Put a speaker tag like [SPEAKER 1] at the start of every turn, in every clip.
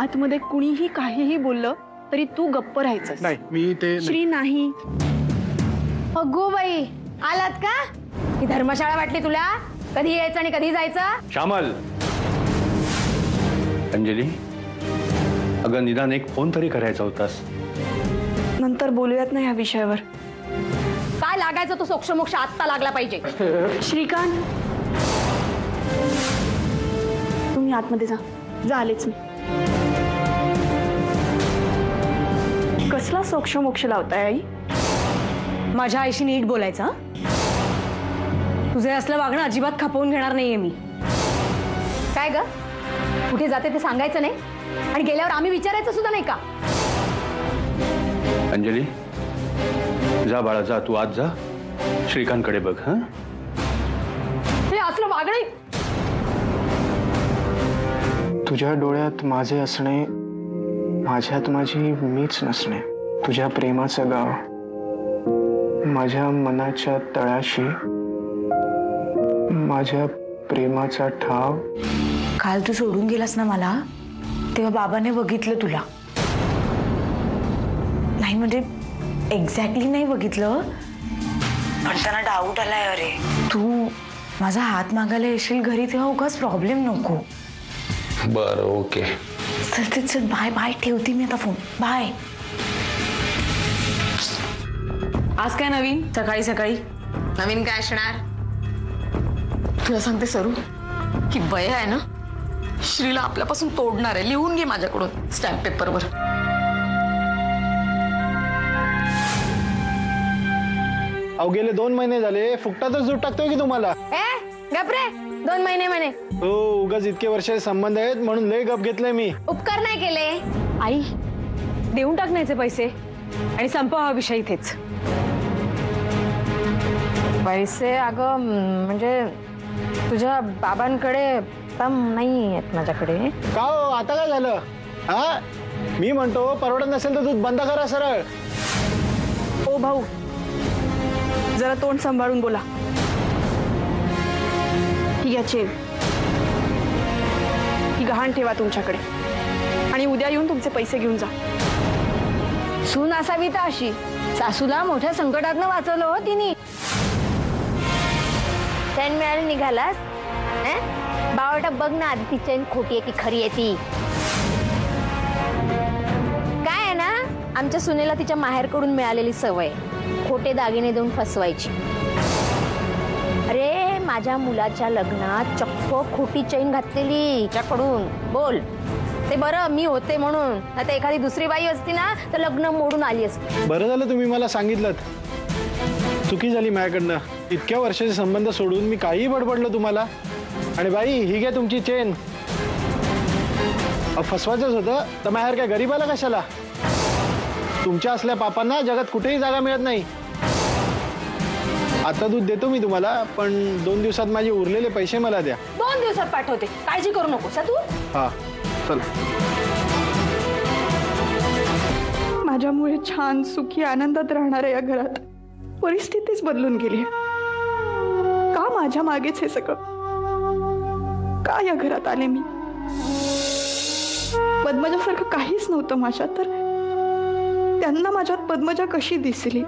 [SPEAKER 1] आतमध्ये कुणीही काहीही बोललं तरी तू गप्प राहायचं.
[SPEAKER 2] नाही मी ते
[SPEAKER 1] श्री नाही.
[SPEAKER 3] अगो बाई, आलात का? ही धर्मशाळा वाटली तुला? कधी यायचं आणि कधी जायचं?
[SPEAKER 4] श्यामल, अंजली, अगं निदान एक फोन तरी करायचा होतास.
[SPEAKER 1] नंतर बोलूयात ना ह्या विषयावर.
[SPEAKER 3] काय लागायचं तो सोक्षमोक्ष आत्ता लागला पाहिजे.
[SPEAKER 1] श्रीकांत, तुम्ही आतमध्ये जा. जा, आलेच मी. कसला सोक्षमोक्ष लावताय आई?
[SPEAKER 3] माझ्या आईशी नीट बोलायचं. तुझे असलं वागणं अजिबात खपवून घेणार नाहीये मी. काय ग, कुठे जाते ते सांगायचं नाही आणि गेल्यावर आम्ही विचारायचं सुद्धा नाही का?
[SPEAKER 4] अंजली, जा बाळा, जा तू आज जा. श्रीकांतकडे बघ. हा,
[SPEAKER 3] हे असलं वागणं.
[SPEAKER 2] तुझ्या डोळ्यात माझे असणे, माझ्यात माझी मीच नसणे. तुझ्या प्रेमाचं गाव माझ्या मनाच्या तळाशी, माझ्या प्रेमाचा ठाव.
[SPEAKER 5] काल तू सोडून गेलास ना मला, तेव्हा बाबाने बघितलं तुला. नाही म्हणजे एक्झॅक्टली नाही बघितलं, पण त्यांना डाऊट आलाय. अरे तू माझा हात मागायला येशील घरी तेव्हा उगाच प्रॉब्लेम नको.
[SPEAKER 4] बरं, ओके.
[SPEAKER 5] चल चल चल, बाय बाय, ठेवते मी आता फोन. बाय. आज काय नवीन? सकाळी सकाळी
[SPEAKER 3] नवीन काय असणार?
[SPEAKER 5] तुला सांगते सरू, की बय आहे ना, श्रीला आपल्यापासून तोडणार आहे. लिहून घे माझ्याकडून स्टॅम्प पेपरवर.
[SPEAKER 2] अहो गेले 2 महिने झाले, फुकटातच दूध टाकतोय की तुम्हाला.
[SPEAKER 3] गपरे, 2 महिने म्हणे.
[SPEAKER 2] हो, उगाच इतके वर्षाचे संबंध आहेत म्हणून लय गप घेतलंय मी.
[SPEAKER 3] उपकार नाही केले.
[SPEAKER 1] आई, देऊन टाकण्याचे पैसे आणि संपवा हा विषय इथेच.
[SPEAKER 3] पैसे? अगं म्हणजे तुझ्या बाबांकडे दम नाही आहेत माझ्याकडे.
[SPEAKER 2] का हो, आता काय झालं? हा, मी म्हणतो परवडत नसेल तर दूध बंद करा सरळ.
[SPEAKER 1] ओ भाऊ, जरा तोंड सांभाळून बोला. ही घ्या चेन, ही गहाण ठेवा तुमच्याकडे आणि उद्या येऊन तुमचे पैसे घेऊन जा.
[SPEAKER 3] सून असावी तर अशी. सासूला मोठ्या संकटातनं वाचवलं हो तिने. चैन मिळाली निघालास? बावटा बघ ना आधी ती चैन खोटी आहे की खरी आहे ती. काय आहे ना, आमच्या सुनेला तिच्या माहेरकडून मिळालेली सवय खोटे दागिने देऊन फसवायची. अरे माझ्या मुलाच्या लग्नात चक्क खोटी चैन घातलेली हिच्याकडून. बोल, ते बरं मी होते म्हणून, आता एखादी दुसरी बाई असती ना तर लग्न मोडून आली असती.
[SPEAKER 2] बरं झालं तुम्ही मला सांगितलं. चुकी झाली माझ्याकडनं. इतक्या वर्षाचे संबंध सोडून मी काही बडबडलो तुम्हाला. आणि बाई, ही घ्या तुमची चेन. फसवायचंच होतं तर माहेर काय गरीबाला कशाला? तुमच्या असल्या पापांना जगात कुठेही जागा मिळत नाही. आता दूध देतो मी तुम्हाला, पण 2 दिवसात माझे उरलेले पैसे मला द्या.
[SPEAKER 3] 2 दिवसात पाठवते, काळजी करू नकोस तू.
[SPEAKER 2] हा, चला.
[SPEAKER 1] माझ्यामुळे छान सुखी आनंदात राहणाऱ्या या घरात परिस्थितीच बदलून गेली. का माझ्या मागेच हे सगळं? का या घरात आले मी? पद्मजासारखं काहीच नव्हतं माझ्यात, तर त्यांना माझ्यात पद्मजा कशी दिसली?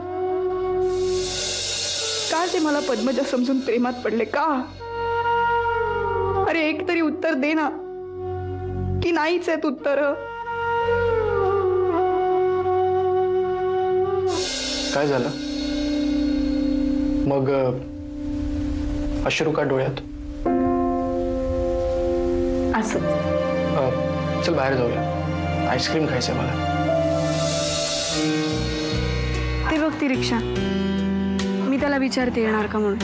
[SPEAKER 1] का ते मला पद्मजा समजून प्रेमात पडले? का? अरे एक तरी उत्तर दे ना, की नाहीच आहेत उत्तर?
[SPEAKER 2] काय झालं मग? अश्रू का डोळ्यात?
[SPEAKER 1] असंच.
[SPEAKER 2] चल बाहेर जाऊया, आईस्क्रीम खायचंय मला.
[SPEAKER 1] ते बघ ती रिक्षा, मी त्याला विचारते येणार का म्हणून.